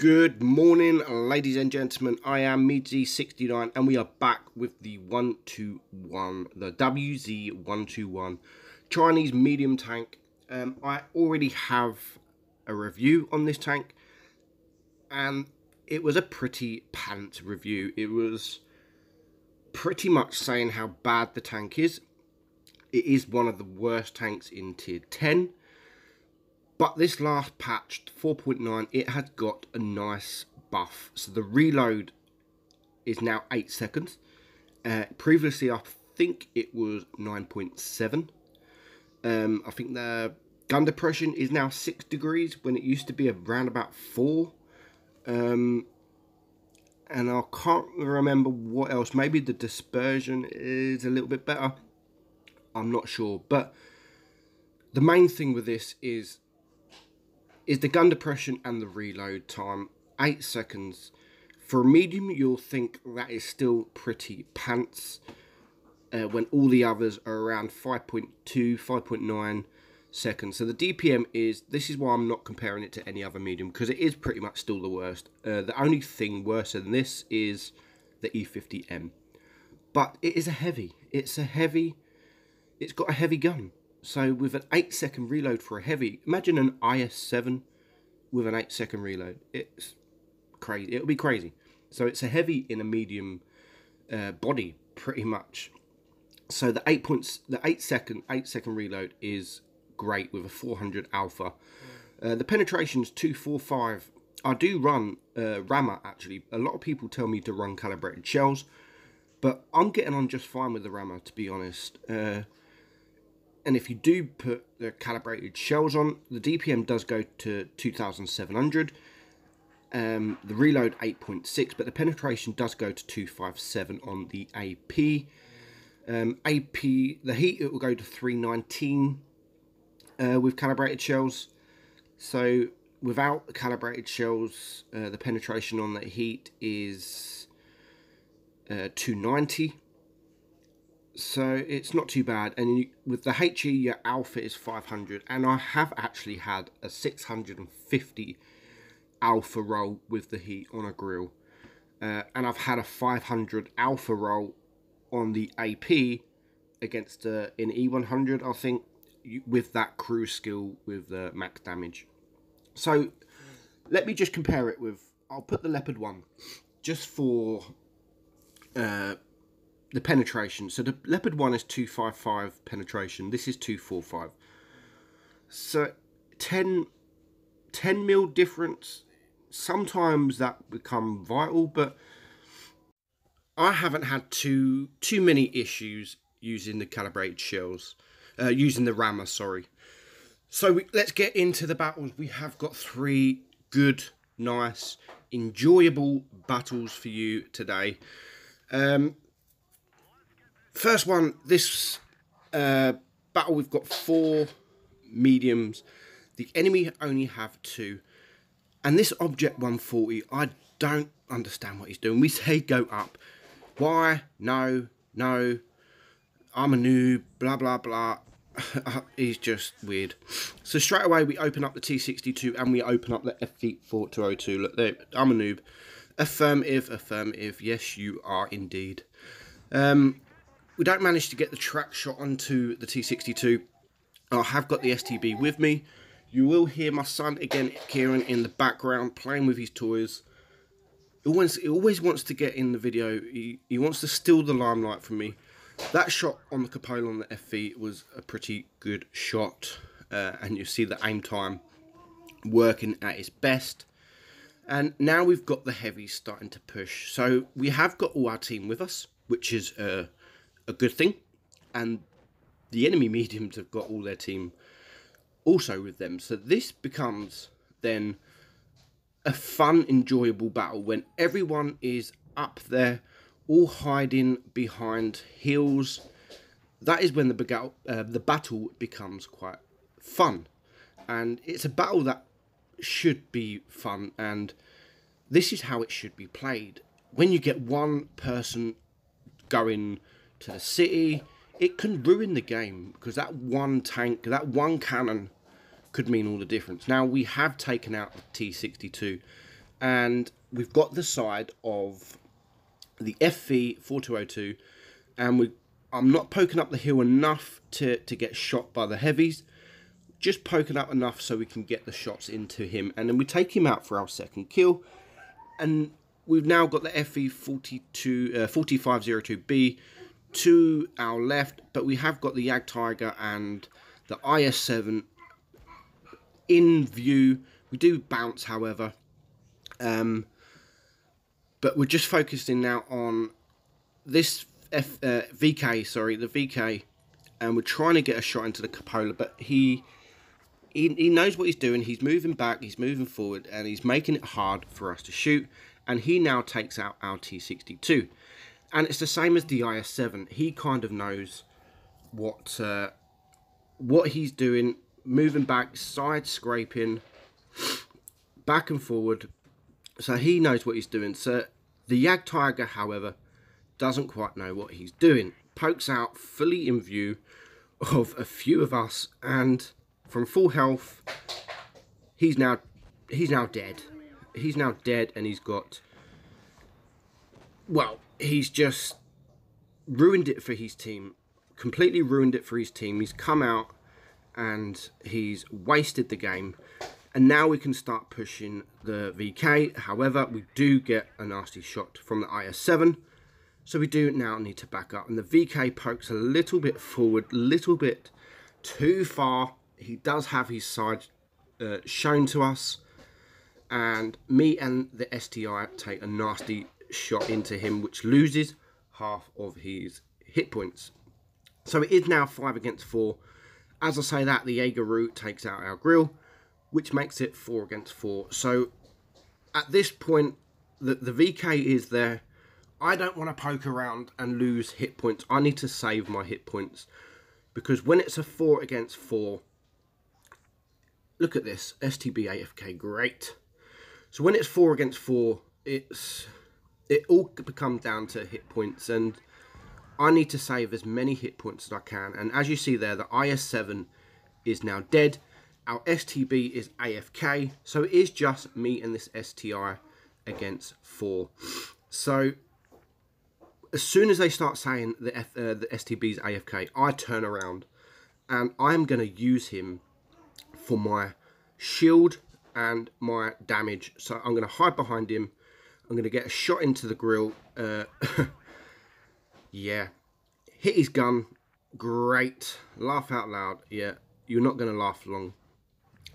Good morning, ladies and gentlemen. I am WZ-121 and we are back with the 121, the WZ-121 Chinese medium tank. I already have a review on this tank and it was a pretty pants review. It was pretty much saying how bad the tank is. It is one of the worst tanks in tier 10. But this last patch, 4.9, it has got a nice buff. So the reload is now 8 seconds. Previously, I think it was 9.7. I think the gun depression is now 6 degrees when it used to be around about 4. And I can't remember what else. Maybe the dispersion is a little bit better. I'm not sure. But the main thing with this is the gun depression and the reload time. 8 seconds. For a medium, you'll think that is still pretty pants when all the others are around 5.2, 5.9 seconds. So the DPM this is why I'm not comparing it to any other medium, because it is pretty much still the worst. The only thing worse than this is the E50M. But it is a heavy. It's got a heavy gun. So with an 8-second reload for a heavy, imagine an IS-7 with an 8-second reload. It's crazy. It'll be crazy. So it's a heavy in a medium body, pretty much. So the 8-second reload is great with a 400 alpha. The penetration's 245. I do run rammer actually. A lot of people tell me to run calibrated shells, but I'm getting on just fine with the rammer, to be honest. And if you do put the calibrated shells on, the DPM does go to 2,700. The reload 8.6, but the penetration does go to 257 on the AP. The heat, it will go to 319 with calibrated shells. So without the calibrated shells, the penetration on the heat is 290. So it's not too bad, and with the HE your alpha is 500, and I have actually had a 650 alpha roll with the heat on a grill, and I've had a 500 alpha roll on the AP against in E100, I think, with that cruise skill with the max damage. So let me just compare it with, I'll put the Leopard 1 just for the penetration. So the Leopard 1 is 255 penetration. This is 245. So 10 mil difference. Sometimes that become vital, but I haven't had too many issues using the calibrated shells, using the rammer, sorry. So let's get into the battles. We have got 3 good, nice, enjoyable battles for you today. First one, this battle, we've got 4 mediums. The enemy only have 2. And this Object 140, I don't understand what he's doing. We say go up. Why? No. I'm a noob, blah, blah, blah. He's just weird. So straight away, we open up the T62 and we open up the F4202. Look there, I'm a noob. Affirmative. Yes, you are indeed. We don't manage to get the track shot onto the T62. I have got the STB with me. You will hear my son again, Kieran, in the background playing with his toys. He always wants to get in the video. He wants to steal the limelight from me. That shot on the cupola on the FV was a pretty good shot. And you see the aim time working at its best. And now we've got the heavies starting to push. So we have got all our team with us, which is a good thing. And the enemy mediums have got all their team also with them. So this becomes then a fun, enjoyable battle when everyone is up there, all hiding behind hills. That is when the battle becomes quite fun. And it's a battle that should be fun, and this is how it should be played. When you get one person going to the city, it can ruin the game, because that one tank, that one cannon could mean all the difference. Now, we have taken out the T62, and we've got the side of the FV-4202, and I'm not poking up the hill enough to get shot by the heavies, just poking up enough so we can get the shots into him, and then we take him out for our second kill. And we've now got the FV-4502B to our left, but we have got the Yag Tiger and the IS-7 in view. We do bounce, however, but we're just focusing now on this VK, sorry, the VK, and we're trying to get a shot into the cupola, but he knows what he's doing. He's moving back, he's moving forward, and he's making it hard for us to shoot. And he now takes out our T62. And it's the same as the IS-7. He kind of knows what he's doing, moving back, side scraping, back and forward. So he knows what he's doing. So the Yag Tiger, however, doesn't quite know what he's doing. Pokes out fully in view of a few of us, and from full health, he's now dead. He's now dead, and he's got, well, he's just ruined it for his team. Completely ruined it for his team. He's come out and he's wasted the game. And now we can start pushing the VK. However, we do get a nasty shot from the IS-7. So we do now need to back up. And the VK pokes a little bit forward, a little bit too far. He does have his side shown to us. And me and the STI take a nasty shot into him, which loses half of his hit points. So it is now 5 against 4. As I say that, the Jaeger takes out our grill, which makes it 4 against 4. So at this point, the VK is there. I don't want to poke around and lose hit points. I need to save my hit points, because when it's a 4 against 4, look at this, STB AFK, great. So when it's 4 against 4, it all becomes down to hit points, and I need to save as many hit points as I can. And as you see there, the IS-7 is now dead. Our STB is AFK, so it is just me and this STI against 4. So as soon as they start saying the STB is AFK, I turn around and I'm going to use him for my shield and my damage. So I'm going to hide behind him. I'm going to get a shot into the grill. Yeah, hit his gun, great. Laugh out loud. Yeah, you're not going to laugh long.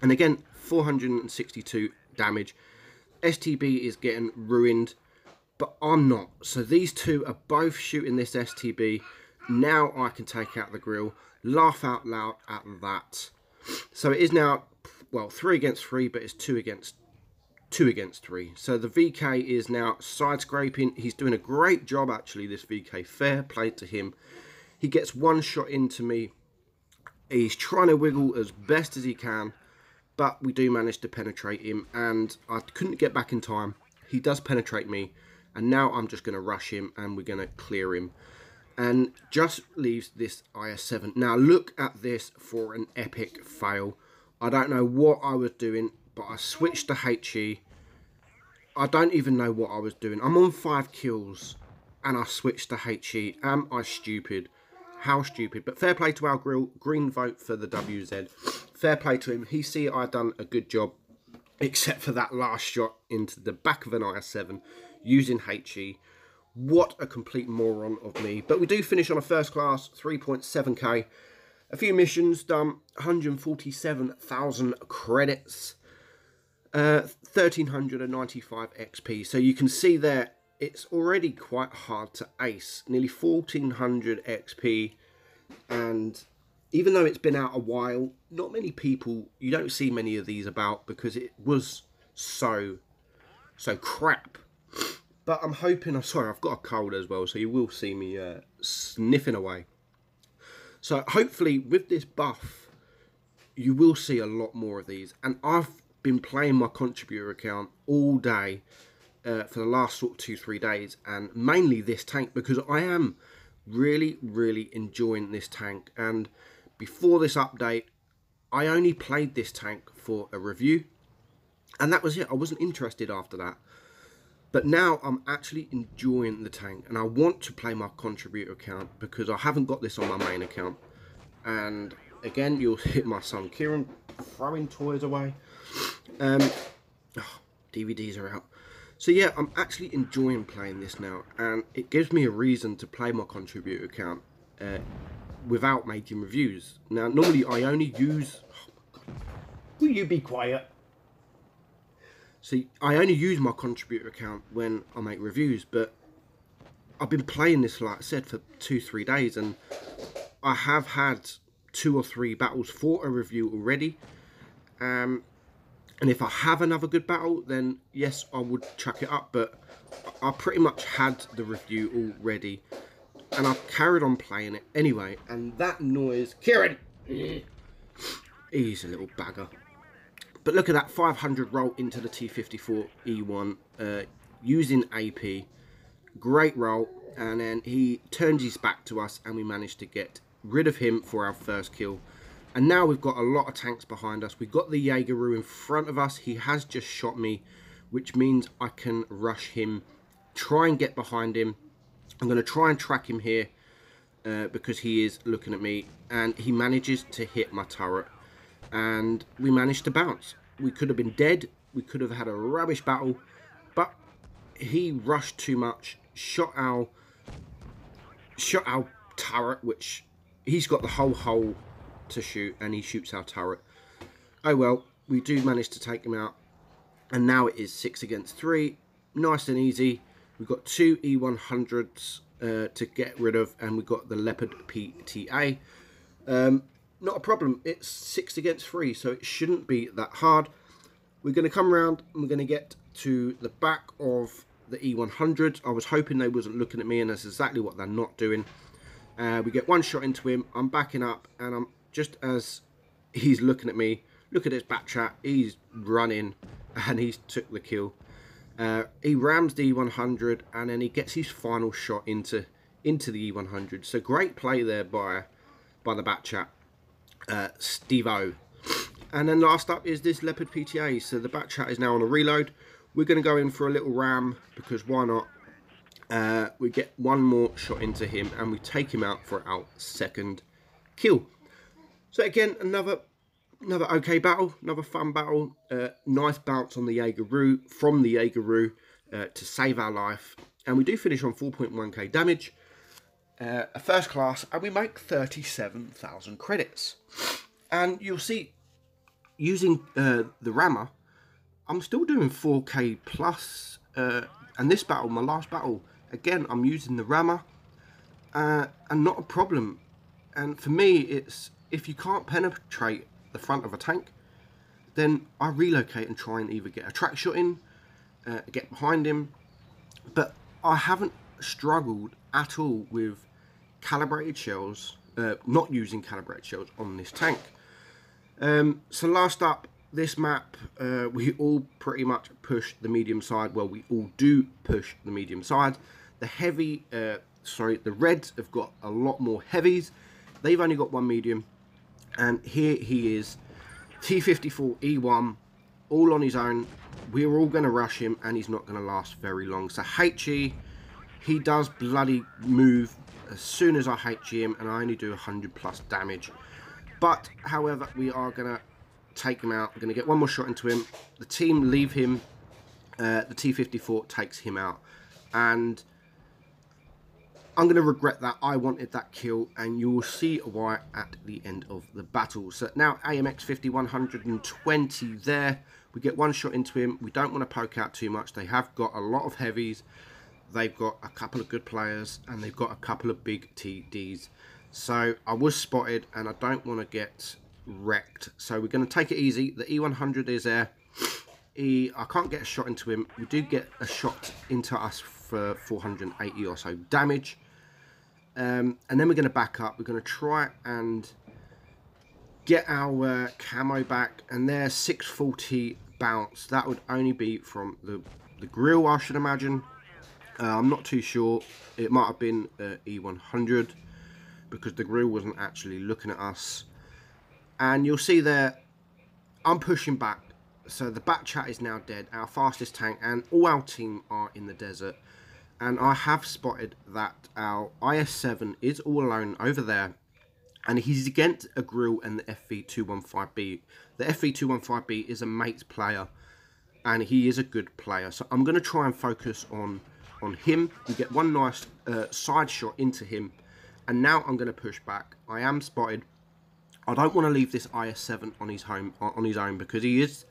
And again, 462 damage. STB is getting ruined, but I'm not. So these two are both shooting this STB. Now I can take out the grill. Laugh out loud at that. So it is now, well, 3 against 3, but it's 2 against 3. So the VK is now side scraping. He's doing a great job, actually, this VK. Fair play to him. He gets one shot into me. He's trying to wiggle as best as he can, but we do manage to penetrate him, and I couldn't get back in time. He does penetrate me, and now I'm just going to rush him, and we're going to clear him. And just leaves this IS-7. Now look at this for an epic fail. I don't know what I was doing, but I switched to HE. I don't even know what I was doing. I'm on 5 kills, and I switched to HE. Am I stupid? How stupid. But fair play to our grill. Green vote for the WZ. Fair play to him. He see I done a good job, except for that last shot into the back of an IS-7 using HE. What a complete moron of me. But we do finish on a first class, 3.7k. A few missions done, 147,000 credits, 1,395 XP. So you can see there, it's already quite hard to ace. Nearly 1,400 XP. And even though it's been out a while, not many people, you don't see many of these about because it was so crap. But I'm hoping, I'm sorry, I've got a cold as well, so you will see me sniffing away. So hopefully with this buff, you will see a lot more of these. And I've been playing my contributor account all day for the last sort of 2-3 days. And mainly this tank, because I am really, really enjoying this tank. And before this update, I only played this tank for a review. And that was it. I wasn't interested after that. But now I'm actually enjoying the tank, and I want to play my contributor account because I haven't got this on my main account. And again, you'll hit my son Kieran throwing toys away. DVDs are out. So yeah, I'm actually enjoying playing this now, and it gives me a reason to play my contributor account without making reviews. Now, normally I only use... Oh my God. Will you be quiet? See, I only use my contributor account when I make reviews, but I've been playing this, like I said, for 2-3 days, and I have had 2 or 3 battles for a review already. And if I have another good battle, then yes, I would chuck it up, but I pretty much had the review already, and I've carried on playing it anyway. And that noise, Kieran, he's a little bagger. But look at that 500 roll into the T54 E1 using AP. Great roll. And then he turns his back to us, and we managed to get rid of him for our first kill. And now we've got a lot of tanks behind us. We've got the Jaegeru in front of us. He has just shot me, which means I can rush him, try and get behind him. I'm going to try and track him here because he is looking at me. And he manages to hit my turret. And we managed to bounce. We could have been dead. We could have had a rubbish battle. But he rushed too much. Shot our turret, which he's got the whole hole to shoot, and he shoots our turret. Oh well, we do manage to take him out, and now it is 6 against 3, nice and easy. We've got 2 E100s to get rid of, and we've got the Leopard PTA. Not a problem. It's 6 against 3, so it shouldn't be that hard. We're going to come around, and we're going to get to the back of the E100s. I was hoping they wasn't looking at me, and that's exactly what they're not doing. We get one shot into him. I'm backing up, and I'm just as he's looking at me. Look at his back chat. He's running, and he's took the kill. He rams the E100, and then he gets his final shot into the E100. So great play there by the back chat, Steve-O. And then last up is this Leopard PTA. So the back chat is now on a reload. We're going to go in for a little ram, because why not? We get one more shot into him, and we take him out for our second kill. So again, another okay battle, another fun battle. Nice bounce on the Jaegeru, from the Jaegeru to save our life. And we do finish on 4.1k damage, a first class, and we make 37,000 credits. And you'll see, using the rammer, I'm still doing 4k plus. And this battle, my last battle, again, I'm using the rammer, and not a problem. And for me, it's, if you can't penetrate the front of a tank, then I relocate and try and either get a track shot in, get behind him. But I haven't struggled at all with calibrated shells, not using calibrated shells on this tank. So last up, this map, we all pretty much push the medium side. Well, we all do push the medium side. The the Reds have got a lot more heavies. They've only got one medium. And here he is, T54 E1, all on his own. We're all going to rush him, and he's not going to last very long. So HE, he does bloody move as soon as I HE him, and I only do 100 plus damage. But, however, we are going to take him out. We're going to get one more shot into him. The team leave him. The T54 takes him out. And I'm going to regret that. I wanted that kill, and you will see why at the end of the battle. So now AMX 5120 there. We get one shot into him. We don't want to poke out too much. They have got a lot of heavies. They've got a couple of good players, and they've got a couple of big TDs. So I was spotted, and I don't want to get wrecked. So we're going to take it easy. The E100 is there. I can't get a shot into him. We do get a shot into us for 480 or so damage. And then we're going to back up. We're going to try and get our camo back. And there's 640 bounce. That would only be from the grill, I should imagine. I'm not too sure. It might have been E100, because the grill wasn't actually looking at us. And you'll see there, I'm pushing back. So the bat chat is now dead, our fastest tank, and all our team are in the desert. And I have spotted that our IS-7 is all alone over there, and he's against a grill and the FV-215B. The FV-215B is a mate's player, and he is a good player. So I'm going to try and focus on him. We get one nice side shot into him, and now I'm going to push back. I am spotted. I don't want to leave this IS-7 on his own because he is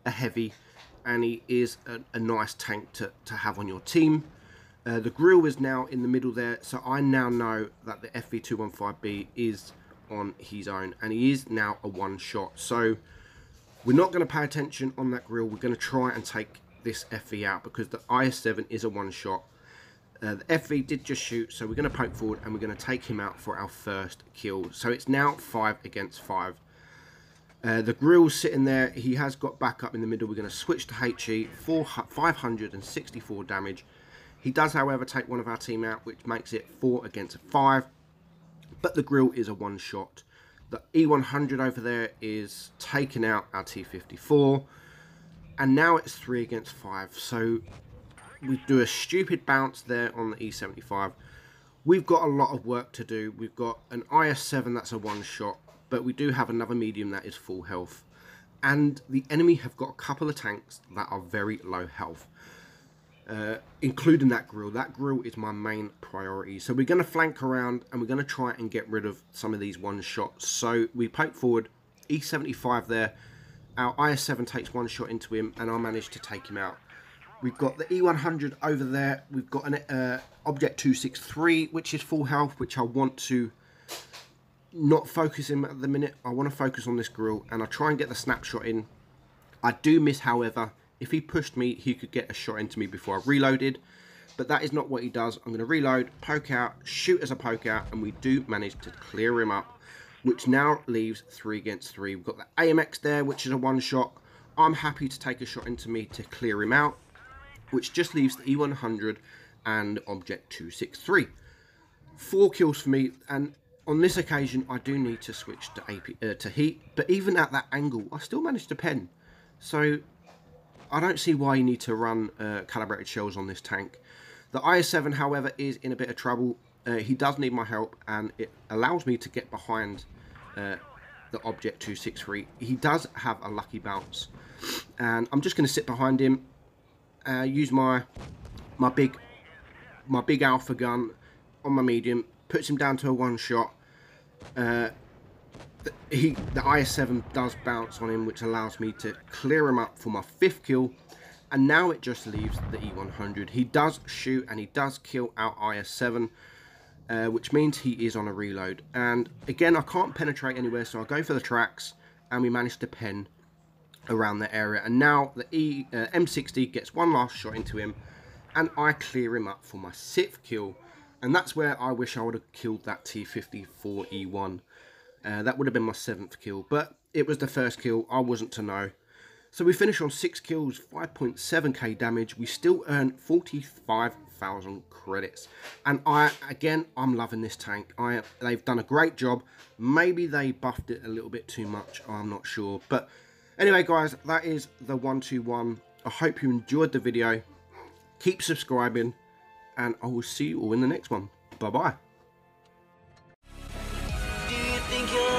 a heavy, and he is a nice tank to have on your team. The grill is now in the middle there, so I now know that the FV-215B is on his own, and he is now a one-shot. So we're not going to pay attention on that grill. We're going to try and take this FV out because the IS-7 is a one-shot. The FV did just shoot, so we're going to poke forward and we're going to take him out for our first kill. So it's now 5 against 5. The grill's sitting there. He has got back up in the middle. We're going to switch to HE for 564 damage. He does, however, take one of our team out, which makes it 4 against 5. But the grill is a one-shot. The E100 over there is taking out our T54. And now it's 3 against 5. So we do a stupid bounce there on the E75. We've got a lot of work to do. We've got an IS-7 that's a one-shot. But we do have another medium that is full health. And the enemy have got a couple of tanks that are very low health. Including that grill. That grill is my main priority. So we're going to flank around and we're going to try and get rid of some of these one shots. So we poke forward, E75 there. Our IS-7 takes one shot into him and I managed to take him out. We've got the E100 over there. We've got an Object 263, which is full health, which I want to not focus him at the minute. I want to focus on this grill and I try and get the snapshot in. I do miss, however. If he pushed me, he could get a shot into me before I reloaded. But that is not what he does. I'm going to reload, poke out, shoot as a poke out, and we do manage to clear him up, which now leaves 3 against 3. We've got the AMX there, which is a one-shot. I'm happy to take a shot into me to clear him out, which just leaves the E100 and Object 263. 4 kills for me, and on this occasion, I do need to switch to to heat. But even at that angle, I still managed to pen. So I don't see why you need to run calibrated shells on this tank. The IS-7, however, is in a bit of trouble. He does need my help, and it allows me to get behind the Object 263. He does have a lucky bounce, and I'm just going to sit behind him, use my big alpha gun on my medium, puts him down to a one-shot. The IS-7 does bounce on him, which allows me to clear him up for my 5th kill, and now it just leaves the E100. He does shoot and he does kill our IS-7, which means he is on a reload. And again, I can't penetrate anywhere, so I go for the tracks, and we manage to pen around the area. And now the M60 gets one last shot into him, and I clear him up for my 6th kill. And that's where I wish I would have killed that T54E1. That would have been my 7th kill, but it was the first kill. I wasn't to know. So we finish on 6 kills, 5.7k damage. We still earn 45,000 credits. And I'm loving this tank. They've done a great job. Maybe they buffed it a little bit too much. I'm not sure. But anyway, guys, that is the 121. I hope you enjoyed the video. Keep subscribing, and I will see you all in the next one. Bye-bye. Do you think you'll